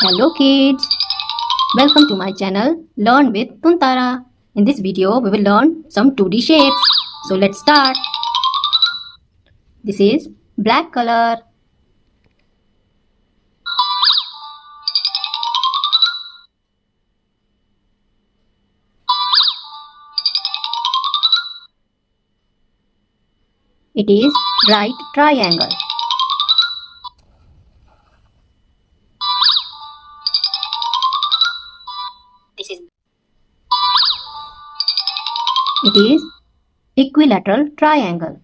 Hello kids, welcome to my channel Learn with Tuntara. In this video we will learn some 2D shapes. So let's start. This is black color. It is right triangle. It is equilateral triangle.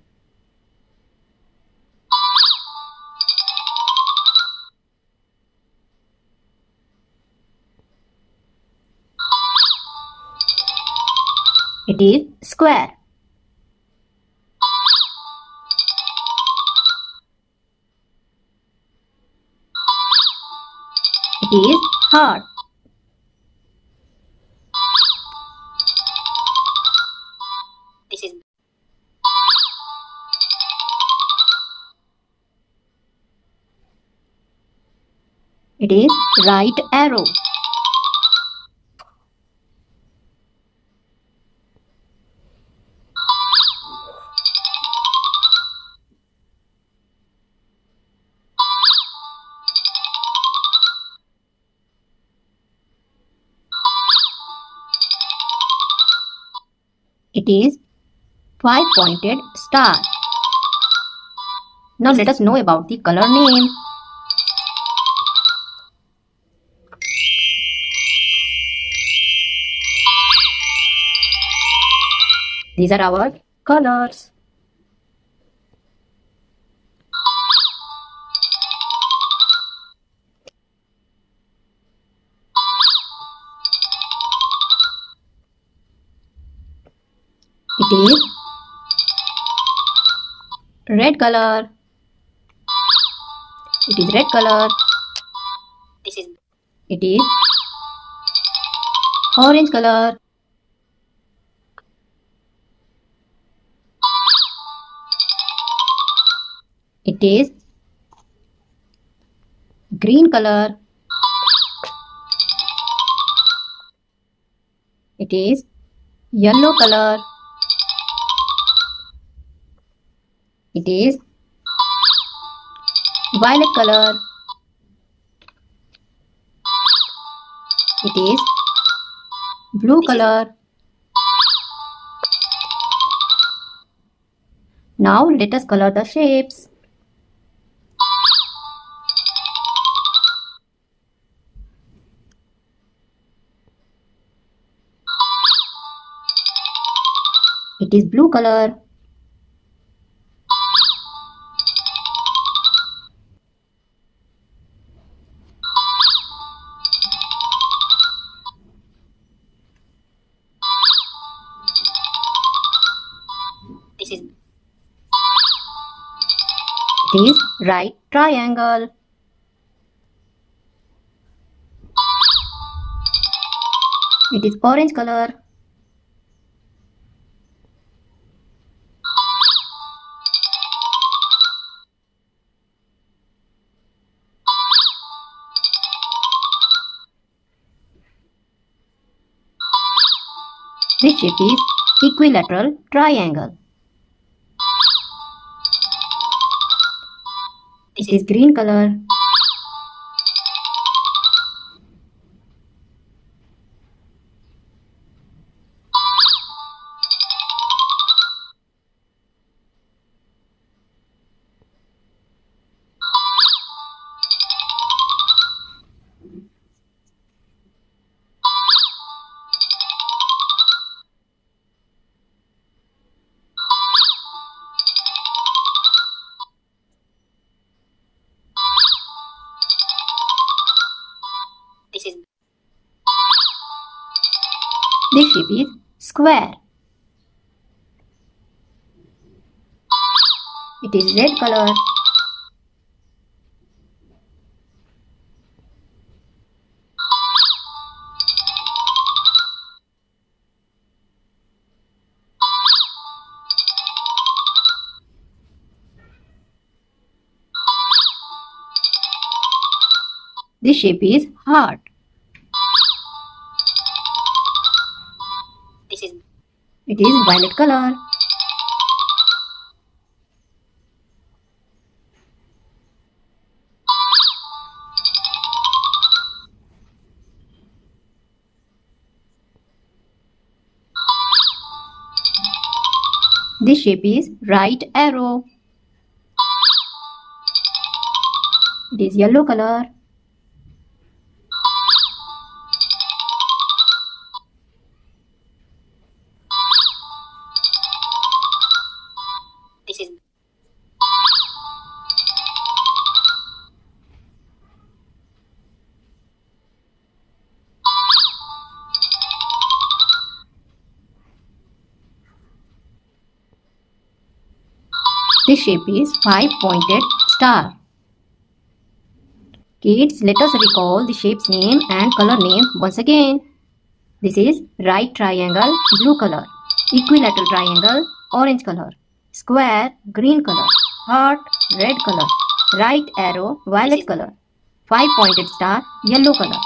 It is square. It is heart. It is right arrow. It is five-pointed star. Now let us know about the color name. These are our colors. It is red color. It is red color. It is orange color. It is green color. It is yellow color. It is violet color. It is blue color. Now let us color the shapes. It is blue color. It is right triangle. It is orange color. This shape is equilateral triangle. It is green color. This shape is square. It is red color. This shape is heart. It is violet color. This shape is right arrow. It is yellow color. This shape is five-pointed star. Kids, let us recall the shape's name and color name once again. This is right triangle, blue color. Equilateral triangle, orange color. Square, green color. Heart, red color. Right arrow, violet color. Five-pointed star, yellow color.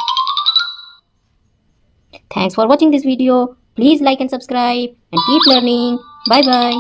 Thanks for watching this video. Please like and subscribe and keep learning. Bye bye.